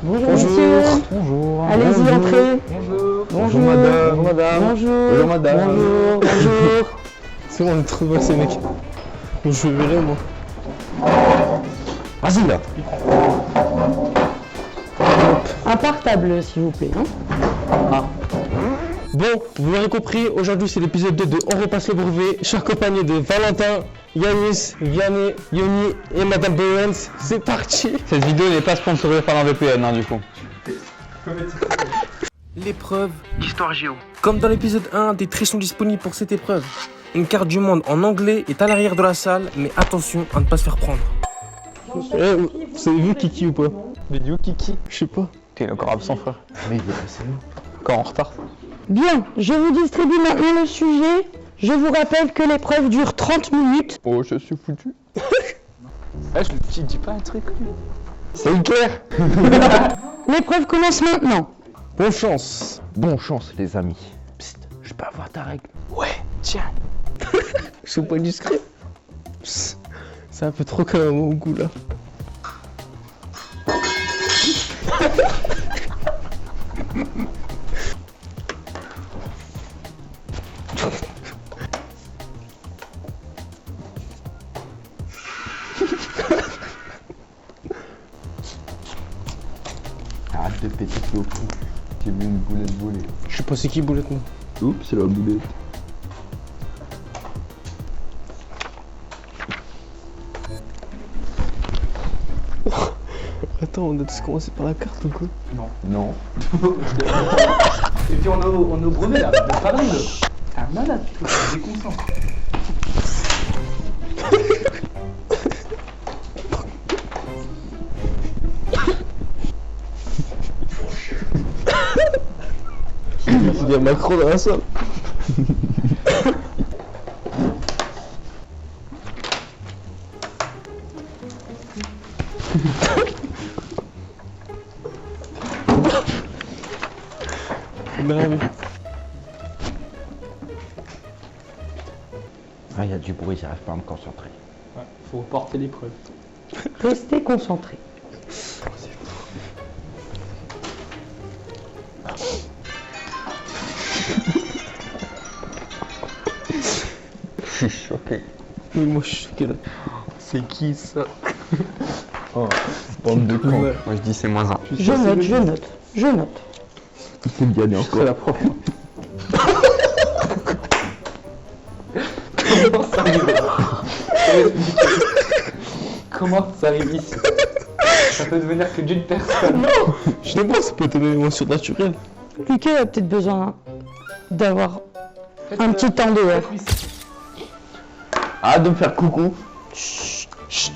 Bonjour monsieur. Bonjour. Allez-y, Bonjour. entrez. Bonjour. Bonjour madame. Bonjour madame. Bonjour. Bonjour madame. Bonjour. Bonjour. C'est bon, on est trop mal ces mecs. Bon, je verrai moi. Vas-y là. Un portable, s'il vous plaît. Hein. Ah. Bon, vous l'aurez compris, aujourd'hui c'est l'épisode 2 de On repasse le brevet. Je suis accompagné de Valentin, Yanis, Vianney, Yoni et Madame Bowens. C'est parti. Cette vidéo n'est pas sponsorisée par un VPN, hein, du coup. L'épreuve d'histoire géo. Comme dans l'épisode 1, des traits sont disponibles pour cette épreuve. Une carte du monde en anglais est à l'arrière de la salle, mais attention à ne pas se faire prendre. Vous avez vu Kiki ou pas? Vidéo Kiki. Je sais pas. T'es encore absent, frère. Mais il est passé où? Encore en retard. Bien, je vous distribue maintenant le sujet. Je vous rappelle que l'épreuve dure 30 minutes. Oh, je suis foutu. Ah, je lui dis pas un truc. C'est clair. L'épreuve commence maintenant. Bonne chance. Bonne chance, les amis. Psst, je peux avoir ta règle. Ouais, tiens. Je suis pas discret. Psst, c'est un peu trop quand même au goût là. Arrête de péter le fou. J'ai vu une boulette voler. Je sais pas c'est qui boulette moi. Oups, c'est la boulette. Attends, on a tous commencé par la carte ou quoi? Non. Et puis on est au brevet là, de travail là. T'es un malade, toi, déconcentre. Il y a Macron dans la salle. Bravo. Ah, il y a du bruit, j'arrive pas à me concentrer. Ouais, faut porter l'épreuve. Restez concentrés. Je suis choqué. Oui, moi je suis choqué là. C'est qui ça? Oh, bande de cons. Ouais. Moi je dis c'est moins 1. Je note, je note, je note. C'est bien encore. La prof. Comment ça arrive Comment ça arrive ici? Ça peut devenir que d'une personne. Je sais pas, ça peut être une émotion naturelle. Lucas a peut-être besoin d'avoir un petit temps dehors. Arrête de me faire coucou. Chut, chut.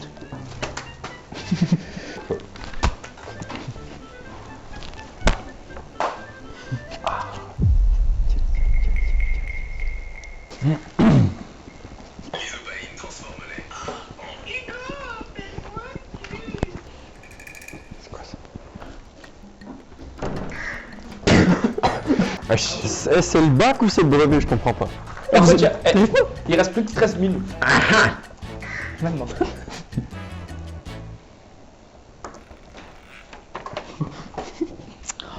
C'est le bac ou c'est le brevet? Je comprends pas. En fait, il reste plus que 13 minutes. Maintenant.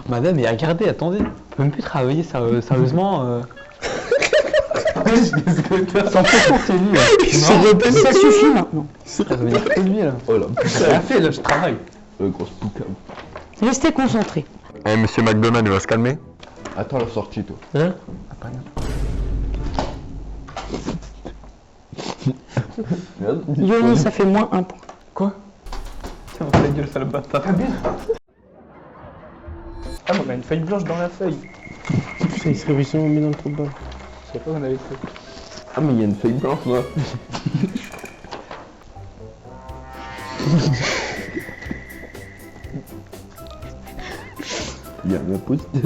Madame, mais regardez, attendez. On peut même plus travailler sérieusement. Sans façon, c'est lui. Ça suffit maintenant. Ça veut dire que lui là. Oh là, J'ai rien fait là, je travaille. grosse poucave. Restez concentrés. Eh, monsieur McDonald, il va se calmer. Attends la sortie, toi. Hein? Yoni, ça fait moins un point. Tiens, ta gueule, sale bâtard. Ah, mais on a une feuille blanche dans la feuille. Putain, il se réveille seulement mis dans le trou de balle. Je sais pas où on avait fait. Ah, mais il y a une feuille blanche là. Il y a un poster.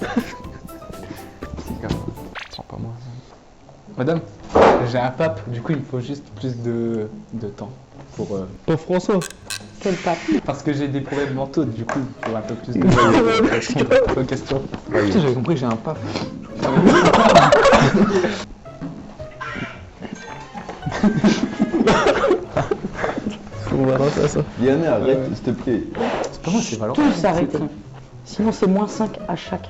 C'est grave. Prends pas moi. Madame, j'ai un pape, du coup il me faut juste plus de temps pour... Pas François. Quel pape. Parce que j'ai des problèmes mentaux, du coup, il faut un peu plus de temps pour répondre aux questions. Putain, j'avais compris que j'ai un pape. Faut On va lancer à ça. Vianney, arrête, s'il te plaît. C'est pas moi, c'est Valentin. Tous arrêtez. Sinon c'est moins 5 à chaque.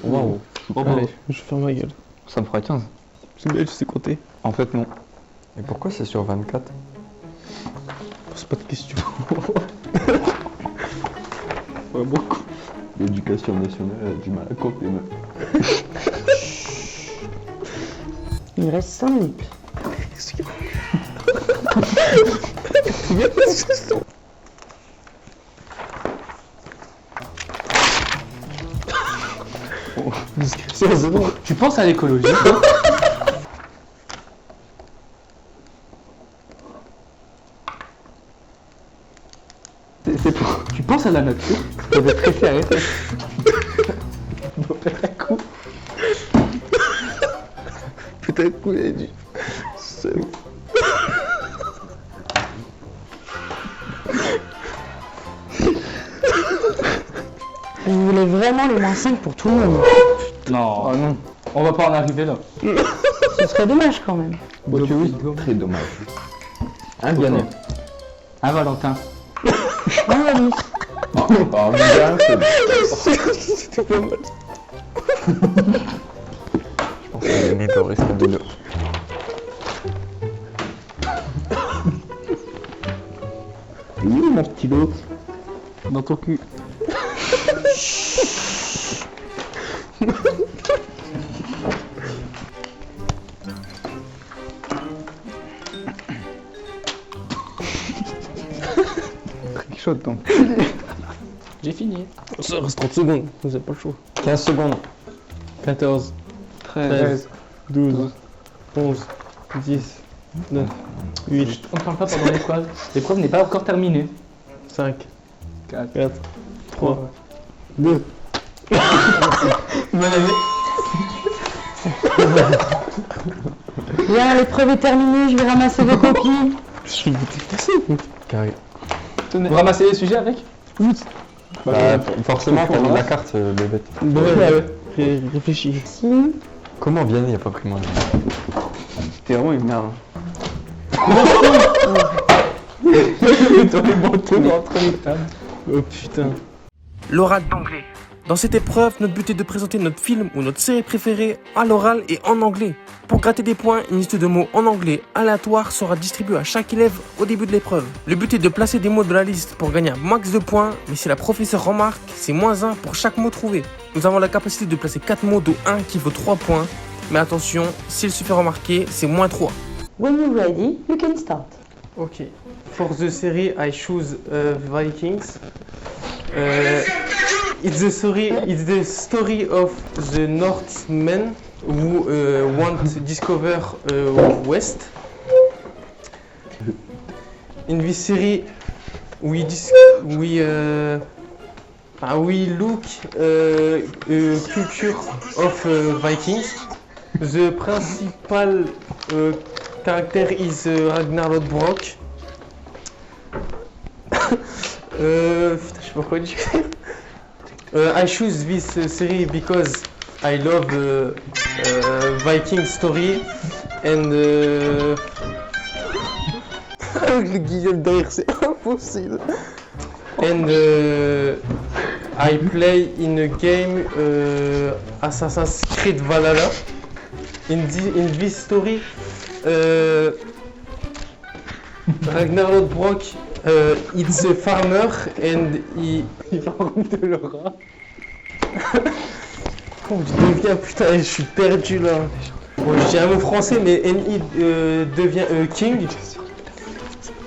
Waouh. Allez, je ferme ma gueule. Ça me fera 15. C'est bien, tu sais compter. En fait, non. Et pourquoi c'est sur 24? Pose pas de questions. Ouais, beaucoup. L'éducation nationale a du mal à compter, même. Il reste 5 minutes. Tu penses à l'écologie? C'est pour... Tu penses à la nature? Tu dois presser, arrête. On va faire un coup. Peut-être qu'il a dit. C'est bon. Vous voulez vraiment les moins 5 pour tout le monde? Non, Ah non. on va pas en arriver là. Ce serait dommage quand même. Bon, tu oui. Très dommage. Un Vianney. Hein, Valentin? Ah, Yanis. Ah, mon gars, c'est... C'était pas mal. Je pense que Yannick devrait se de l'eau. Oui, mon petit lot. Dans ton cul. Très chaud, donc. J'ai fini. Ça reste 30 secondes, vous avez pas le choix. 15 secondes. 14, 13, 12, 11, 10, 9, 8, On ne parle pas pendant l'épreuve. L'épreuve n'est pas encore terminée. 5, 4. 4, 3, 2. Bien, l'épreuve est terminée, je vais ramasser vos copies. Je vais vous déplacer. Carré. Vous ramassez les sujets avec? Bah, forcément, t'as mis la carte, bébé. Bon, réfléchis. Si. Comment Vianney a pas pris moi? T'es vraiment une merde. Oh putain. L'oral d'anglais. Dans cette épreuve, notre but est de présenter notre film ou notre série préférée à l'oral et en anglais. Pour gratter des points, une liste de mots en anglais aléatoire sera distribuée à chaque élève au début de l'épreuve. Le but est de placer des mots de la liste pour gagner un max de points, mais si la professeure remarque, c'est moins 1 pour chaque mot trouvé. Nous avons la capacité de placer 4 mots dont 1 qui vaut 3 points, mais attention, s'il se fait remarquer, c'est moins 3. When you're ready, you can start. Ok. For the series, I choose Vikings. It's the story of the Northmen who want to discover West. In this series, we look culture of Vikings. The principal character is Ragnar Lodbrok. Putain, je sais pas quoi dire. I choose this series because I love Viking story and le Guillaume derrière c'est impossible. And I play in a game Assassin's Creed Valhalla. In this story, Ragnar Lodbrok it's a farmer and he va en de Laura. Comment je deviens, putain, je suis perdu là. Bon, j'ai un mot français, mais NI devient king.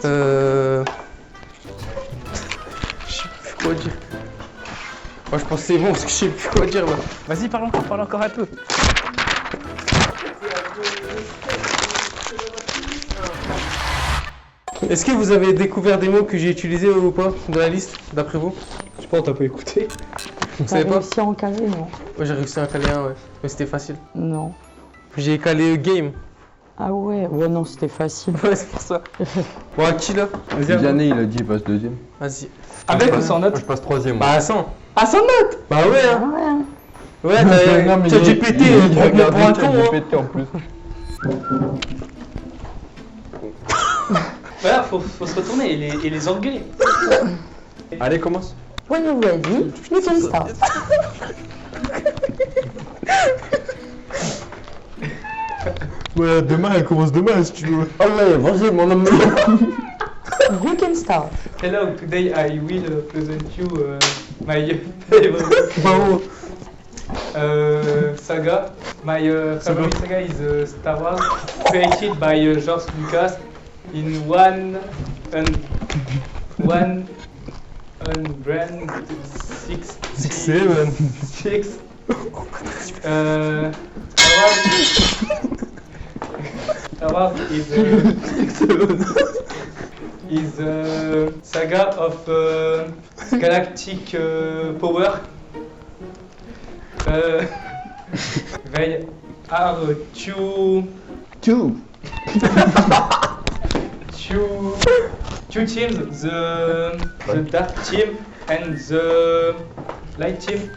Je sais plus quoi dire. Moi, je pense que c'est bon parce que je sais plus quoi dire là. Vas-y, parle encore un peu. Est-ce que vous avez découvert des mots que j'ai utilisés ou pas dans la liste, d'après vous? Je pense que t'as pas écouté. Vous T'as savez pas? réussi à en caler, non? Ouais, j'ai réussi à caler un, ouais. Mais c'était facile. Non. J'ai calé game. Ah ouais, ouais non, c'était facile. Ouais, c'est pour ça. Bon, à qui là? Vas-y, Vianney, il a dit, il passe deuxième. Vas-y. Avec ou sans Moi, note? je passe troisième. Bah, à 100. Ah, sans note? Bah ouais, Ah hein. ouais, hein. Ouais, Non, mais t'as GPT, il prends-le regarde pour un vite, con, hein. GPT en plus. Voilà, faut se retourner et les engueuler. Allez, commence. When you're ready, you can start. Ouais, demain, elle commence demain si tu veux. Allez, vas-y, mon ami. You can start. Hello, today I will present you my favorite saga. My favorite saga is Star Wars, created by George Lucas in 166. Star Wars is a saga of galactic power. They are two teams, the dark team and the light team.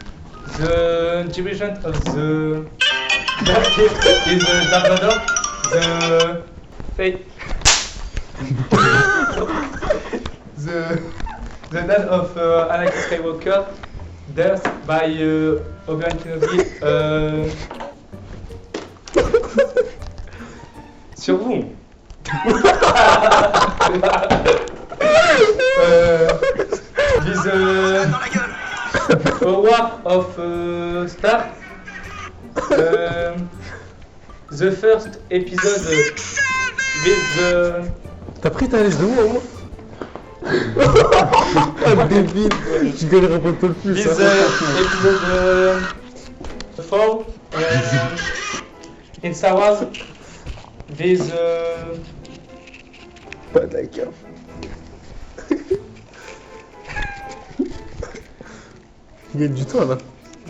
The dirigent of the dark team is Darth Vader. The dad of Anakin Skywalker, death by Obi-Wan Kenobi. Sur vous. With a war of Star. The first episode with the... T'as pris ta liste de mots au moins? Ah, débile. Je gagnerai pas le plus. With episode 4 in Star Wars with... Pas d'accord. Il y a du temps là.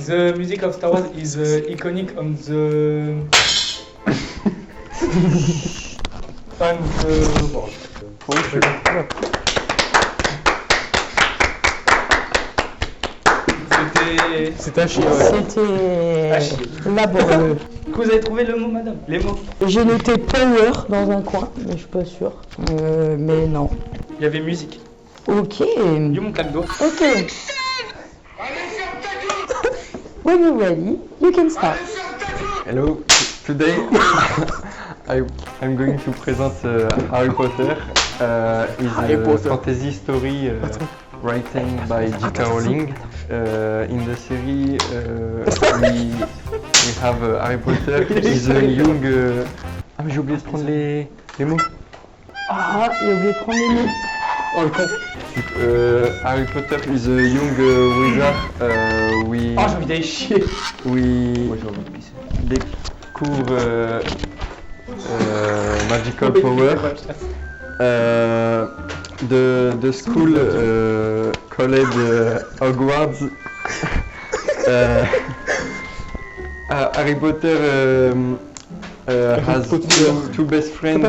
The music of Star Wars is iconic on the... C'était à chier, ouais. C'était laborieux. Vous avez trouvé le mot, madame? Les mots? J'ai noté power dans un coin, mais je suis pas sûre. Mais non. Il y avait musique. Ok. You mon caldo. Ok. When you're ready, you can start. Hello, today I'm going to present Harry Potter. Is a fantasy story written by J.K. Rowling. In the series, we have Harry Potter. He's a young. Ah mais j'ai oublié de prendre les mots. Ah, j'ai oublié de prendre les mots. Oh le con. Harry Potter is a young wizard. Oh, j'ai envie d'aller chier. We découvre magical power. The school called Hogwarts. Harry Potter has two best friends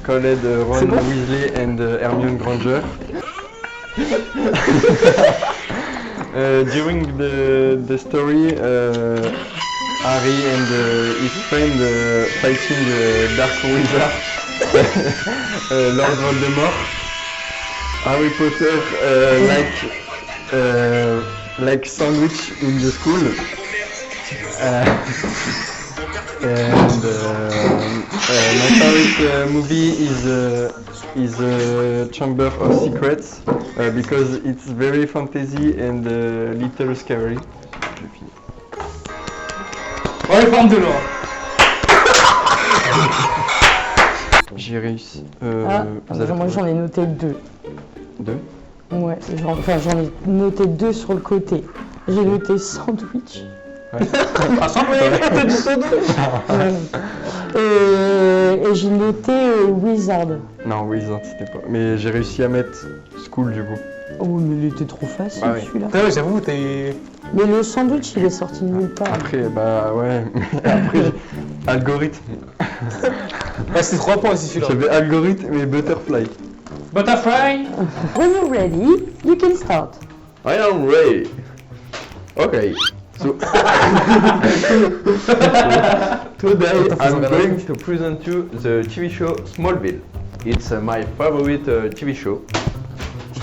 called Ron Weasley and Hermione Granger. During the story, Harry and his friend fighting the Dark Wizard, Lord Voldemort. Harry Potter like sandwich in the school. And my favorite movie is Chamber of Secrets because it's very fantasy and little scary. Ouais, forme de l'or. J'ai réussi. Moi j'en ai noté 2. 2? Ouais, j'en ai noté 2 sur le côté. J'ai noté sandwich. Ouais. Ah, sandwich. T'as dit ton nom. Et j'ai noté wizard. Non, Wizard c'était pas. Mais j'ai réussi à mettre School du coup. Oh mais il était trop facile Ah oui. celui-là. Ouais, j'avoue, t'es. Mais le sandwich il est sorti de nulle part. Après, bah ouais. Après, algorithme. Ah, c'est 3 points si celui-là. J'avais algorithme et butterfly. Butterfly. When you're ready, you can start. I am ready. Okay. So today I'm going to present you the TV show Smallville. it's my favorite TV show.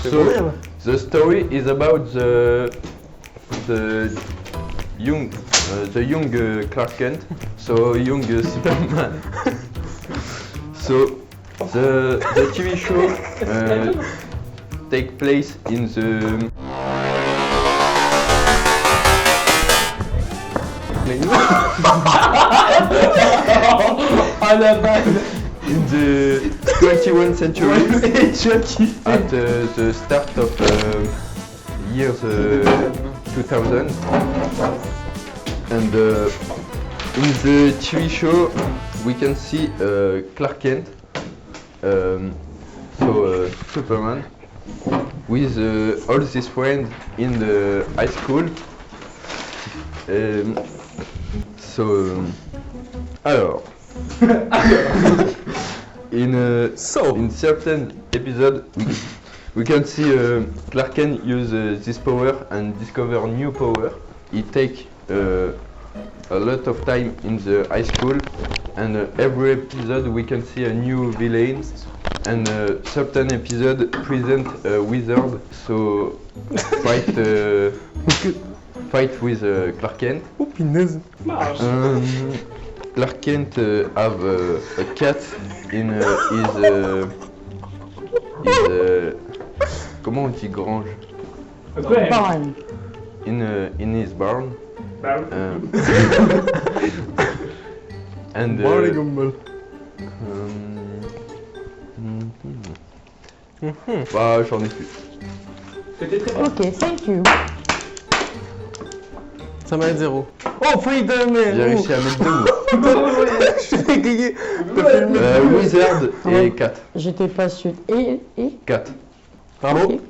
So the story is about the young Clark Kent, so young Superman. So the TV show take place in the in the 21st century at the start of years 2000, and in the TV show we can see Clark Kent, Superman, with all his friends in the high school. Alors, in certain episode, we can see Clark Kent use this power and discover new power. He take a lot of time in the high school, and every episode we can see a new villain, and certain episode present a wizard, so fight with Clark Kent. Oh punaise. Clark Kent have a cat in his comment on dit grange? Barn. In his barn. And bah j'en ai plus. Ok, thank you. Ça m'a 0. Oh putain, mais. J'ai réussi à mettre 2 mots. Je suis grillé. Wizard et cat. J'étais pas sûre. Et Cat. Bravo. Ok.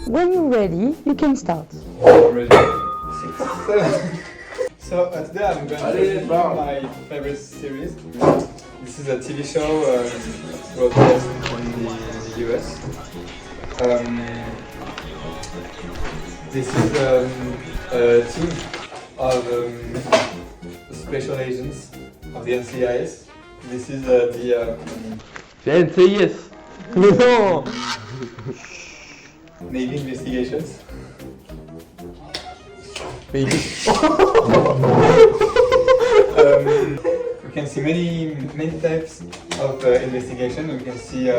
When you're ready, you can start. So today I'm going to present my favorite series. This is a TV show broadcast in the US. This is a team of special agents of the NCIS. This is the NCIS. Mais non. Navy investigations. Mais We can see many types of investigation. We can see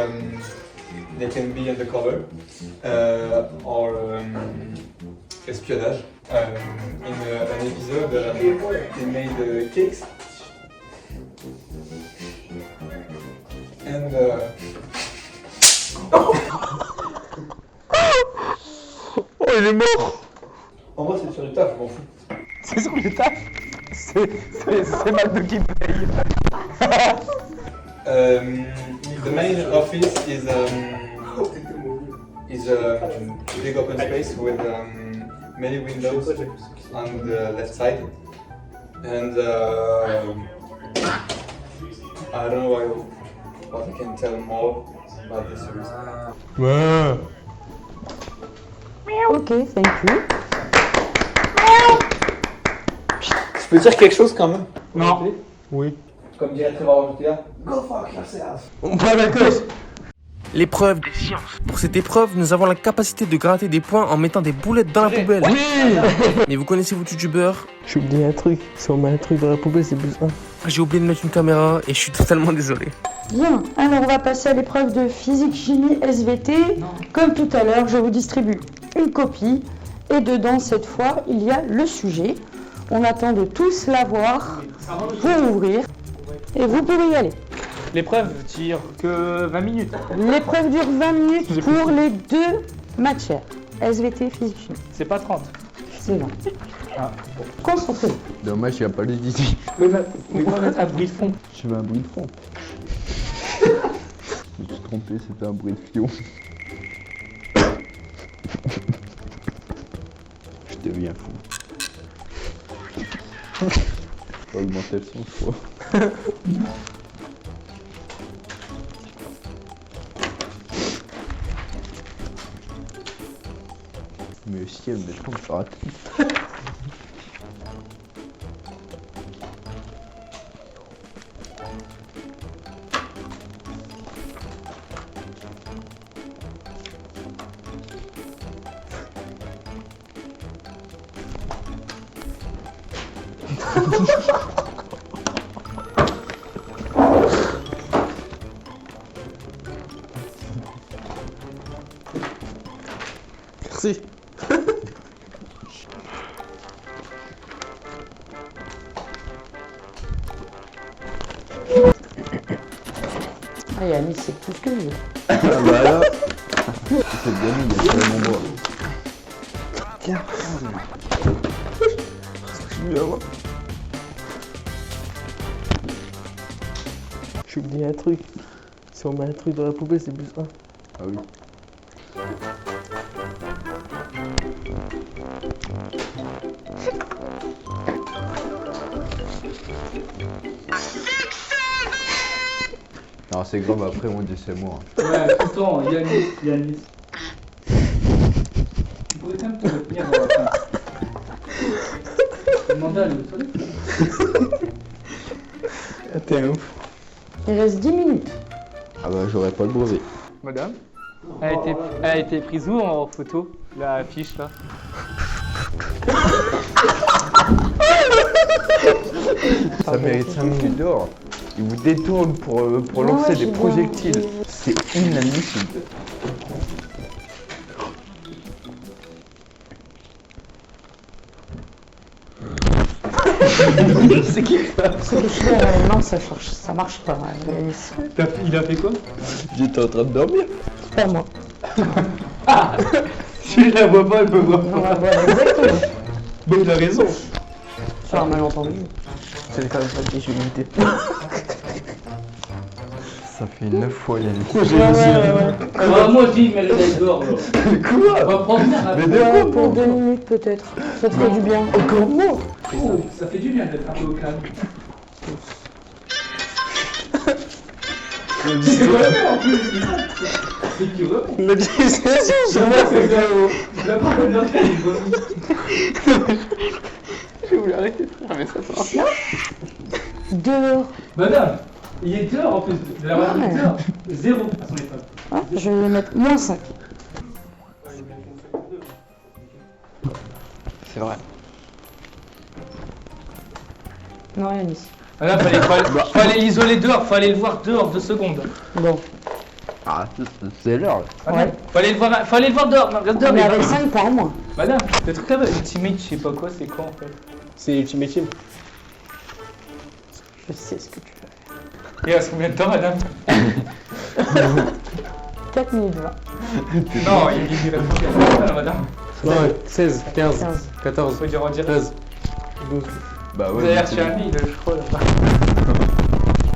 they can be undercover or espionage. In an episode, they made cakes and oh, il est mort. en vrai, c'est sur du taf, je m'en fous. C'est sur le taf. C'est McDo qui paye. The main office is a big open space with many windows on the left side, and I don't know what I can tell more about this series. Ouais. Ok, thank you. Je peux dire quelque chose quand même? Non. Oui. Comme dirait Trevor GTA, go fuck yourself. On parle d'accord. L'épreuve des sciences. Pour cette épreuve, nous avons la capacité de gratter des points en mettant des boulettes dans la poubelle. Oui. Mais vous connaissez votre youtubeur? J'ai oublié un truc. Si on met un truc dans la poubelle, c'est plus 1. J'ai oublié de mettre une caméra et je suis totalement désolé. Bien, alors on va passer à l'épreuve de physique, chimie, SVT. Comme tout à l'heure, je vous distribue une copie et dedans, cette fois, il y a le sujet. On attend de tous l'avoir pour ouvrir et vous pouvez y aller. L'épreuve dure que 20 minutes. L'épreuve dure 20 minutes pour les deux matières, SVT, physique, chimie. C'est pas 30. C'est 20. Ah, bon. Concentrez-vous. Dommage, il n'y a pas les Didi. Oui, mais on va mettre un bruit de fond. Je veux un bruit de fond. Je me suis trompé, c'était un bruit de fion. Je deviens fou. Faut augmenter le son, je crois. Mais le ciel, mais je crois que je raté. Merci. Ah, Yannis, c'est tout ce que je veux. Ah bah là. C'est bien mis, il y a sur mon doigt. Tiens. J'ai oublié un truc. Si on met un truc dans la poubelle, c'est plus 1. Ah oui. Alors c'est grave, après on dit c'est moi. Ouais, tout le temps, Yannis. Tu pourrais quand même te retenir dans la fin. Demandez à l'autre. T'es un ouf. Il reste 10 minutes. Ah bah j'aurais pas le brevet. Madame, elle a été prise où en photo, la fiche là? Ça mérite 5 minutes dehors. Il vous détourne pour lancer Ouais, des j'ai bien projectiles. compris. C'est inadmissible. C'est qui ça? Ce que je fais réellement, ça marche pas. Yannis. Il a fait quoi? J'étais en train de dormir. C'est pas moi. Si je la vois pas, elle peut voir. On va voir exactement. Bon, il a raison. Sur un malentendu. C'est quand même pas que j'ai limité. Ça fait 9 fois Yannick. Ah, moi je dis, mais le mec dort là. Quoi? On va prendre ça. Mais de Ouais, quoi? pour 2 minutes peut-être. Ça te fait du bien. Encore moi. Oh, ça fait du bien d'être un peu au calme. C'est vrai en plus, c'est ça. C'est qui remets. Le 10, Je vois, c'est ça. La part de l'autre, elle est bonne. J'ai voulu arrêter de faire, mais ça va. Dehors. Madame, il est dehors en plus. De la Ouais. dehors. 0 à son époque. Ah, je vais mettre moins 5. C'est vrai. Non, Yannis. Madame, fallait l'isoler dehors, fallait le voir dehors 2 secondes. Bon. Ah, c'est l'heure. Madame, fallait le voir dehors. Regarde dehors, Mais mais avec 5 par moins. Madame, le truc là, Ultimate, je sais pas quoi, c'est quoi en fait? C'est Ultimate Team. Je sais ce que tu veux. Il reste combien de temps, madame? 4 minutes 20. Non, il reste combien de temps, madame? Non, ouais, 16, 15, 15. 14, Faut dire en direct. 13, 12. Bah Vous ouais. avez mais reçu un mail, je crois, là-bas.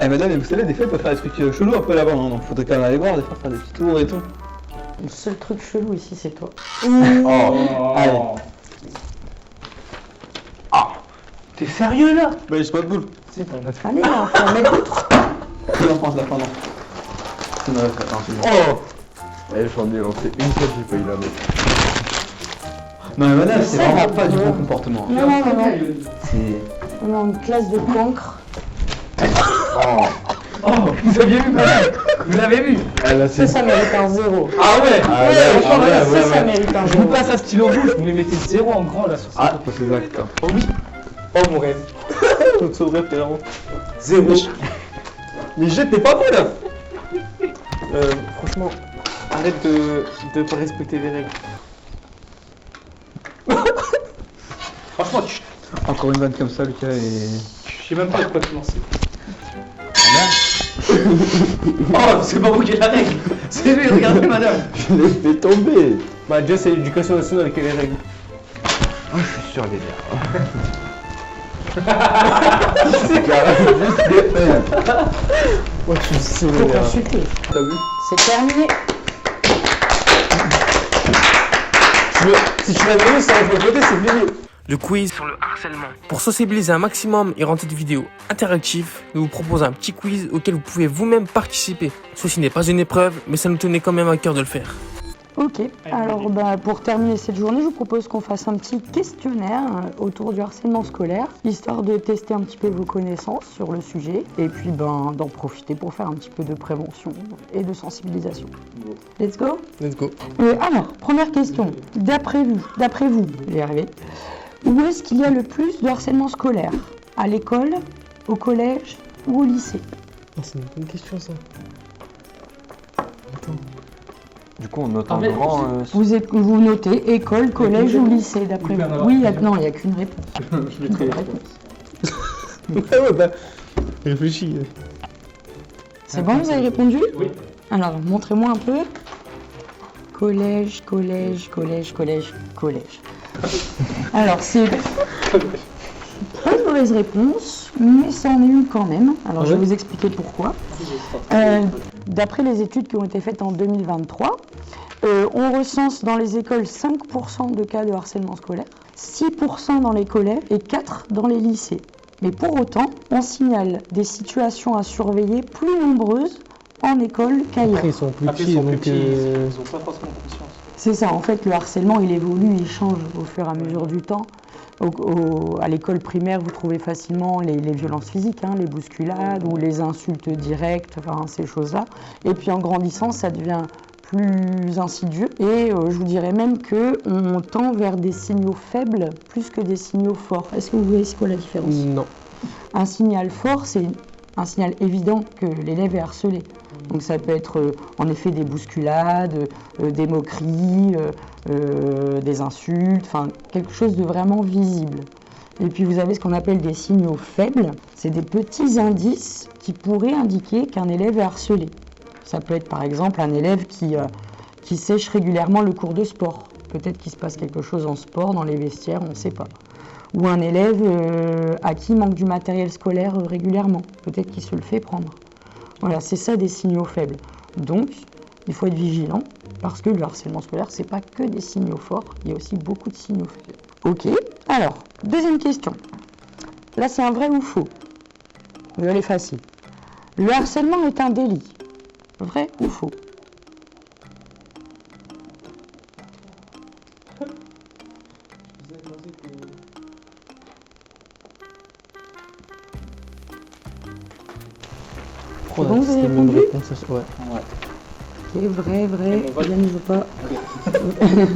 Eh madame, vous savez, des fois, elle peut faire des trucs chelous après là-bas, hein, donc faudrait quand même aller voir, des fois faire des petits tours et tout. Le seul truc chelou ici, c'est toi. Oh. Allez. T'es sérieux là? Bah, j'ai pas de boule. Allez, là, faut en mettre d'autres. Qui en pense la fin, non? C'est une retraite, non, c'est bon. Oh! Eh, j'en ai lancé une fois, j'ai failli la mettre. Non mais madame, c'est Ça vraiment va, pas du ouais. bon comportement. Non, non, non, non. C'est... On est en classe de cancre. Oh, vous aviez vu madame? Vous l'avez vu? Ah là, c'est. Ça mérite un 0. Ah ouais! Ah, Ouais, ouais, franchement, ah, ouais, ça ouais. mérite un Je vous 0. passe un stylo rouge, vous me mettez 0 en grand là sur ça. Ah, c'est exact. Oh oui! Oh mon rêve! Donc, c'est vrai, frérot. 0! Mais jette, t'es pas bon là. Franchement, arrête de pas respecter les règles. Franchement, Encore une vanne comme ça, Lucas, et... je sais même pas de quoi te lancer. Oh, c'est pas vous qui êtes la règle! C'est lui, regardez madame! Je l'ai fait tomber! Bah, déjà, c'est l'éducation nationale avec les règles. Oh, je suis sur les nerfs. C'est carrément juste des faits. Ouais, je suis sur Faut consulter. T'as vu? C'est terminé. Si tu m'as donné, ça va côté, c'est fini. Le quiz sur le harcèlement. Pour sensibiliser un maximum et rendre cette vidéo interactive, nous vous proposons un petit quiz auquel vous pouvez vous-même participer. Ceci n'est pas une épreuve, mais ça nous tenait quand même à cœur de le faire. Ok, alors pour terminer cette journée, je vous propose qu'on fasse un petit questionnaire autour du harcèlement scolaire, histoire de tester un petit peu vos connaissances sur le sujet, et puis d'en profiter pour faire un petit peu de prévention et de sensibilisation. Let's go. Let's go. Alors, première question, d'après vous, je vais y arriver, où est-ce qu'il y a le plus de harcèlement scolaire? À l'école, au collège ou au lycée? Ah, c'est une bonne question ça. Attends. Du coup, on note En en fait, grand. Vous notez école, collège ou lycée, d'après Il peut y en vous? avoir Oui, plusieurs. non, il n'y a qu'une réponse. Je mettrai les réponses. Ouais, bah. Réfléchis. C'est bon, vous avez répondu? Oui. Alors, montrez-moi un peu. Collège, collège, collège, collège, collège. Alors, c'est pas une mauvaise réponse, mais ça en est une quand même. Alors, je vais vous expliquer pourquoi. D'après les études qui ont été faites en 2023, on recense dans les écoles 5% de cas de harcèlement scolaire, 6% dans les collèges et 4% dans les lycées. Mais pour autant, on signale des situations à surveiller plus nombreuses en école qu'ailleurs. Après, ils sont plus Après, petits, ils sont plus donc. petits, ils n'ont pas forcément conscience. C'est ça, en fait, le harcèlement, il évolue, il change au fur et à mesure du temps. À l'école primaire, vous trouvez facilement les violences physiques, les bousculades ou les insultes directes, enfin ces choses-là. Et puis en grandissant, ça devient plus insidieux. Et je vous dirais même qu'on tend vers des signaux faibles plus que des signaux forts. Est-ce que vous voyez c'est quoi la différence? Non. Un signal fort, c'est un signal évident que l'élève est harcelé. Donc ça peut être en effet des bousculades, des moqueries, des insultes, enfin quelque chose de vraiment visible. Et puis vous avez ce qu'on appelle des signaux faibles, c'est des petits indices qui pourraient indiquer qu'un élève est harcelé. Ça peut être par exemple un élève qui sèche régulièrement le cours de sport. Peut-être qu'il se passe quelque chose en sport, dans les vestiaires, on ne sait pas. Ou un élève à qui il manque du matériel scolaire régulièrement. Peut-être qu'il se le fait prendre. Voilà, c'est ça des signaux faibles. Donc, il faut être vigilant parce que le harcèlement scolaire, c'est pas que des signaux forts, il y a aussi beaucoup de signaux faibles. Ok, alors, deuxième question. Là, c'est un vrai ou faux? Elle est facile. Le harcèlement est un délit. Vrai ou faux? On bon, a vous avez testé même répondu réponse. Ouais. Ok, vrai, Yann, il veut pas.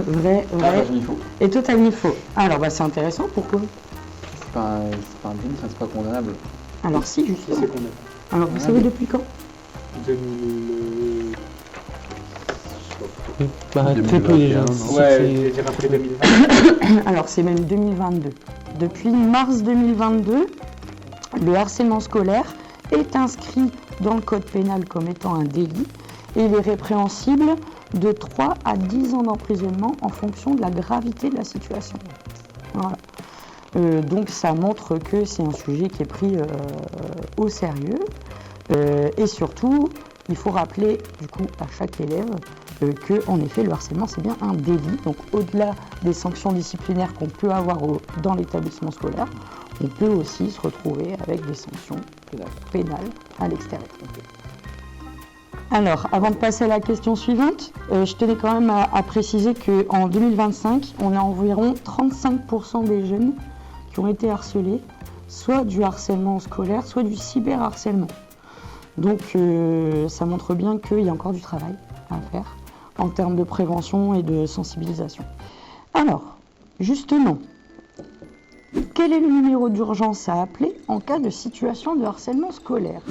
Vrai. Il faut. Et toi, t'as mis faux. Alors, c'est intéressant, pourquoi? C'est pas un délit, c'est pas condamnable. Alors, si, justement. C'est qu'on est. Alors, vous savez depuis quand? 2000. Bah, très peu déjà. 2021, Si, Ouais, c'est- j'ai dirais après 2020. Alors, c'est même 2022. Depuis mars 2022, le harcèlement scolaire est inscrit dans le code pénal comme étant un délit et il est répréhensible de 3 à 10 ans d'emprisonnement en fonction de la gravité de la situation. Voilà. Donc ça montre que c'est un sujet qui est pris au sérieux et surtout il faut rappeler du coup à chaque élève que en effet le harcèlement c'est bien un délit. Donc au-delà des sanctions disciplinaires qu'on peut avoir dans l'établissement scolaire, on peut aussi se retrouver avec des sanctions pénales à l'extérieur. Alors, avant de passer à la question suivante, je tenais quand même à préciser qu'en 2025, on a environ 35% des jeunes qui ont été harcelés, soit du harcèlement scolaire, soit du cyberharcèlement. Donc, ça montre bien qu'il y a encore du travail à faire en termes de prévention et de sensibilisation. Alors, justement, quel est le numéro d'urgence à appeler en cas de situation de harcèlement scolaire?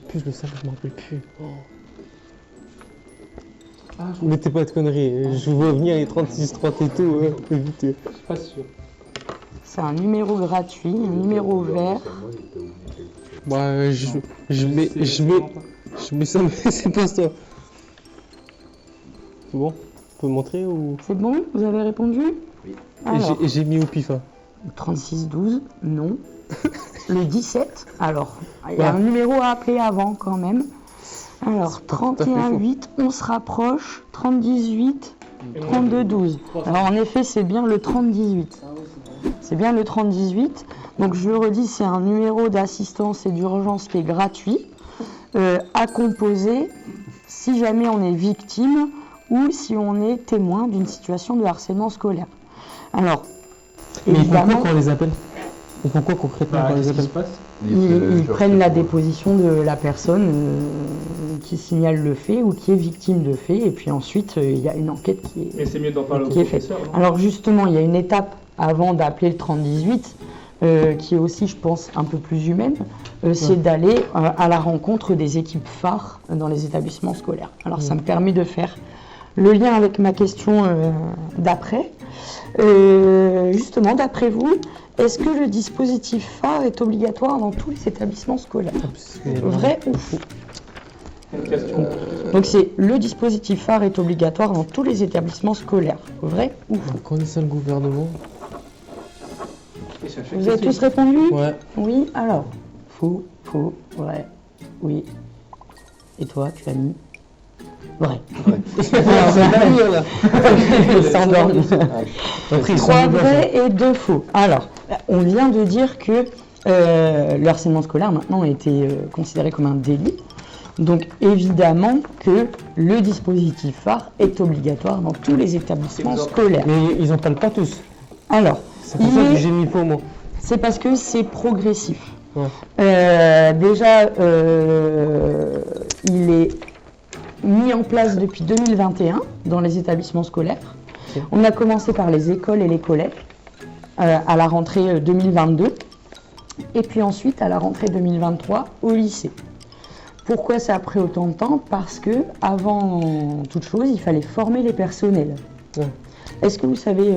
Plus le savais, je m'en rappelle plus. Mettez pas de conneries, je vous vois venir les 36-30 et tout, vite. Je suis pas sûr. C'est un numéro gratuit, un numéro vert. Bah, je mets ça, mais c'est pas ça. C'est bon? On peut montrer ou. C'est bon? Vous avez répondu? Oui. Alors, J'ai mis au pif. 3612, non. Le 17, alors, il y a Ouais. un numéro à appeler avant quand même. Alors, C'est pas tout à fait 31-8, on se rapproche. 30-18, 32-12. Alors, en effet, c'est bien le 30-18. C'est bien le 30-18. Donc, je le redis, c'est un numéro d'assistance et d'urgence qui est gratuit, à composer si jamais on est victime ou si on est témoin d'une situation de harcèlement scolaire. Alors, Mais ils font quoi évidemment, quand on les appelle? Ils font quoi concrètement quand on les Qu'est-ce qui appelle? se passe? ils prennent la déposition de la personne qui signale le fait ou qui est victime de fait, et puis ensuite il y a une enquête qui est... Mais c'est mieux d'en parler au qui est fait. professeur, non? Alors justement, il y a une étape avant d'appeler le 3018 qui est aussi, je pense, un peu plus humaine, c'est d'aller à la rencontre des équipes phares dans les établissements scolaires. Alors ça me permet de faire le lien avec ma question d'après. Justement, d'après vous, est-ce que le dispositif phare est obligatoire dans tous les établissements scolaires? Vrai ou faux? Une question. Donc c'est le dispositif phare est obligatoire dans tous les établissements scolaires. Vrai ou faux? On connaît ça le gouvernement? Vous avez tous répondu? Ouais. Oui, alors. Faux, vrai, oui. Et toi, tu as mis? Vrai. Il s'endorme. Après, ils sont 3 bien, vrais et 2 faux. Alors, on vient de dire que le harcèlement scolaire maintenant a été considéré comme un délit. Donc évidemment que le dispositif phare est obligatoire dans tous les établissements scolaires. Mais ils en parlent pas tous. Alors, C'est pour ça que j'ai mis faux, moi. c'est parce que c'est progressif. Ouais. Déjà, il est mis en place depuis 2021 dans les établissements scolaires. Ok. On a commencé par les écoles et les collèges à la rentrée 2022 et puis ensuite à la rentrée 2023 au lycée. Pourquoi ça a pris autant de temps? Parce que avant toute chose, il fallait former les personnels. Ouais. Est-ce que vous savez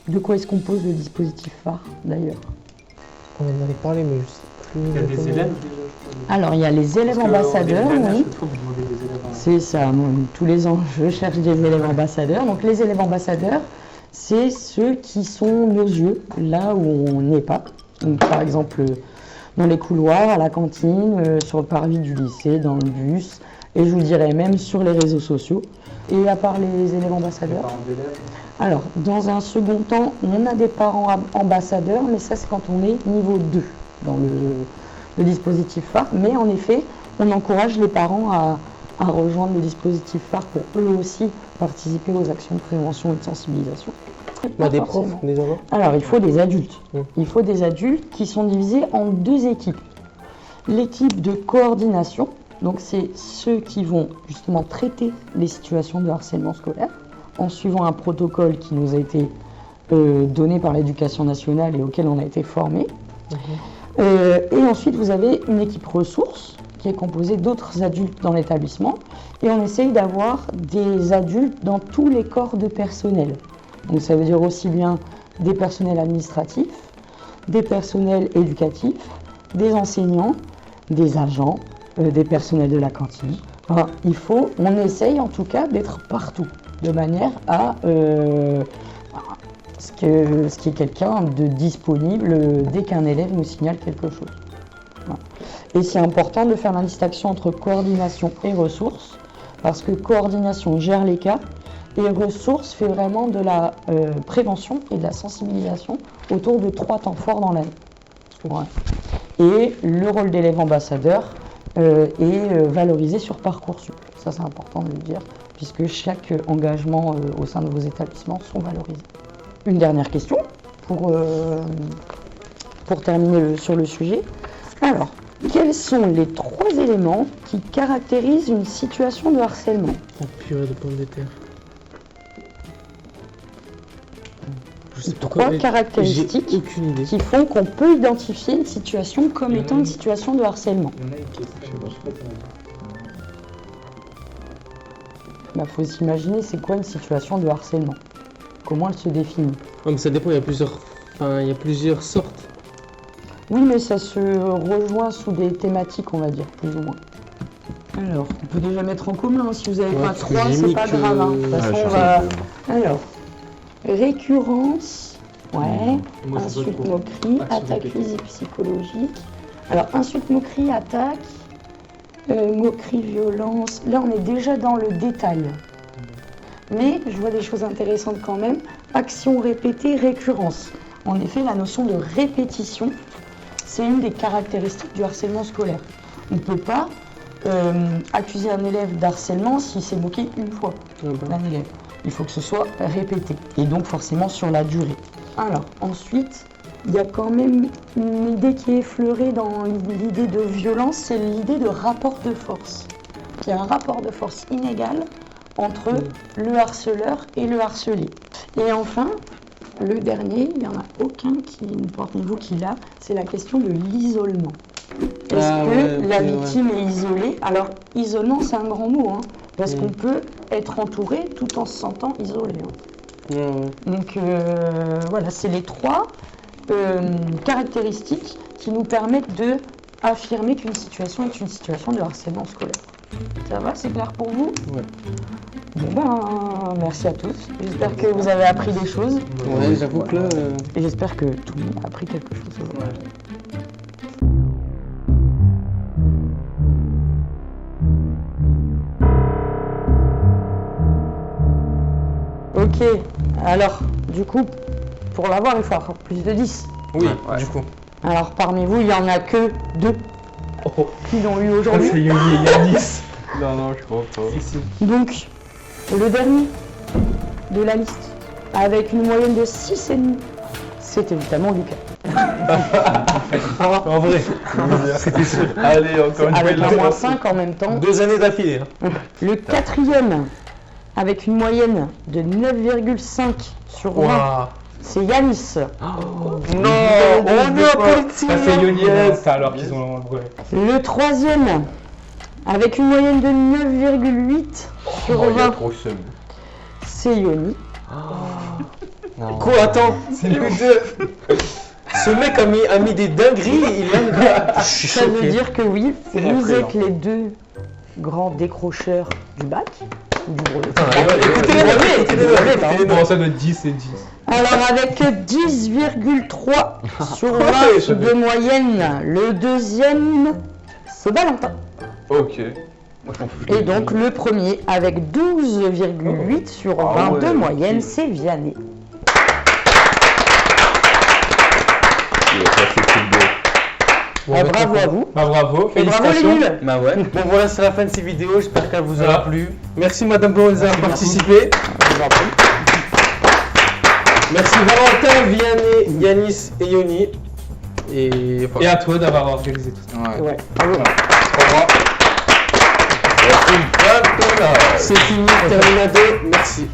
de quoi est-ce compose le dispositif phare d'ailleurs? On en avait parlé, mais je sais plus. Il y a des comment. élèves. Alors il y a les élèves ambassadeurs, oui. C'est ça, moi, tous les ans je cherche des élèves ambassadeurs. Donc les élèves ambassadeurs, c'est ceux qui sont nos yeux, là où on n'est pas. Donc, par exemple dans les couloirs, à la cantine, sur le parvis du lycée, dans le bus, et je vous dirais même sur les réseaux sociaux. Et à part les élèves ambassadeurs, alors dans un second temps, on a des parents ambassadeurs, mais ça c'est quand on est niveau 2 dans le dispositif phare. Mais en effet, on encourage les parents à rejoindre le dispositif phare pour eux aussi participer aux actions de prévention et de sensibilisation. On a des Pas profs, forcément. des enfants. Alors, il faut des adultes. Ouais. Il faut des adultes qui sont divisés en 2 équipes. L'équipe de coordination, donc c'est ceux qui vont justement traiter les situations de harcèlement scolaire en suivant un protocole qui nous a été donné par l'Éducation nationale et auquel on a été formé. Et ensuite, vous avez une équipe ressources qui est composée d'autres adultes dans l'établissement. Et on essaye d'avoir des adultes dans tous les corps de personnel. Donc ça veut dire aussi bien des personnels administratifs, des personnels éducatifs, des enseignants, des agents, des personnels de la cantine. Enfin, on essaye en tout cas d'être partout, de manière à ce qui est quelqu'un de disponible dès qu'un élève nous signale quelque chose. Voilà. Et c'est important de faire la distinction entre coordination et ressources, parce que coordination gère les cas, et ressources fait vraiment de la prévention et de la sensibilisation autour de 3 temps forts dans l'année. Voilà. Et le rôle d'élève ambassadeur est valorisé sur Parcoursup. Ça, c'est important de le dire, puisque chaque engagement au sein de vos établissements sont valorisés. Une dernière question pour terminer sur le sujet. Alors, quels sont les 3 éléments qui caractérisent une situation de harcèlement? Oh, purée de pommes de terre. Je sais pas 3 quoi, caractéristiques j'ai aucune idée. qui font qu'on peut identifier une situation comme étant une situation de harcèlement. Il y en a une qui est je sais pas comment Faut s'imaginer c'est quoi une situation de harcèlement. Comment elle se définit. Ouais, mais ça dépend, il y a plusieurs sortes. Oui, mais ça se rejoint sous des thématiques, on va dire, plus ou moins. Alors, on peut déjà mettre en commun, hein, si vous n'avez Ouais, pas parce que 3, j'ai c'est mis pas que- grave. Hein. De toute Ouais, façon, je on sais va... Alors, récurrence, ouais, Moi, je sais pas insulte, trop. moquerie, Action attaque répétée. physique, psychologique. Alors, insulte, moquerie, attaque, moquerie, violence. Là, on est déjà dans le détail. Mais je vois des choses intéressantes quand même. Action répétée, récurrence. En effet, la notion de répétition, c'est une des caractéristiques du harcèlement scolaire. On ne peut pas accuser un élève d'harcèlement s'il s'est moqué une fois d'un élève. Il faut que ce soit répété et donc forcément sur la durée. Alors ensuite, il y a quand même une idée qui est effleurée dans l'idée de violence, c'est l'idée de rapport de force. Il y a un rapport de force inégal entre le harceleur et le harcelé. Et enfin, le dernier, il n'y en a aucun parmi vous qui l'a, c'est la question de l'isolement. Est-ce que la victime est isolée? Alors, isolement, c'est un grand mot, hein, parce qu'on peut être entouré tout en se sentant isolé. Donc, voilà, c'est les 3 caractéristiques qui nous permettent de affirmer qu'une situation est une situation de harcèlement scolaire. Ça va, c'est clair pour vous? Ouais. Bon merci à tous. J'espère que vous avez appris des choses. Ouais, j'avoue que là... Et j'espère que tout le monde a appris quelque chose aujourd'hui. Ok, alors, du coup, pour l'avoir, il faut avoir plus de 10. Oui, du coup. Alors, parmi vous, il n'y en a que 2 qui l'ont eu aujourd'hui. C'est Yoni et Yanis. Non, je crois pas. Donc, le dernier de la liste, avec une moyenne de 6,5, c'est évidemment Lucas. En vrai. C'était sûr. Allez, encore une fois. Avec un moins 5 en même temps. 2 années d'affilée. Le 4e, avec une moyenne de 9,5 sur 20, c'est Yanis. Non, on est à politique. Ça c'est Yoni et Insta alors qu'ils ont le vrai. Le 3e, avec une moyenne de 9,8 sur Il y a 20, trop seum. c'est Yoni. Quoi, attends. C'est les deux. Ce mec a mis des dingueries, je suis Ça veut choqué. dire que oui, vous après, êtes les 2 grands décrocheurs du bac ou du brevet. Écoutez-les, Bon, ça doit être 10 et 10. Alors avec 10,3 sur 20 de moyenne, le 2e, c'est Valentin. Ok. Et donc le premier avec 12,8 sur 20 de moyenne, c'est Vianney. Bravo à vous. Bah bravo, Et bravo les félicitations. nuls. Bah ouais. Bon voilà, c'est la fin de cette vidéo, j'espère qu'elle vous Voilà. aura plu. Merci Madame Bonza d'avoir participé. Merci Valentin, Vianney, Yanis et Yoni. Et Et à toi d'avoir organisé tout ça. Ouais. Bravo. c'est fini, terminado, merci.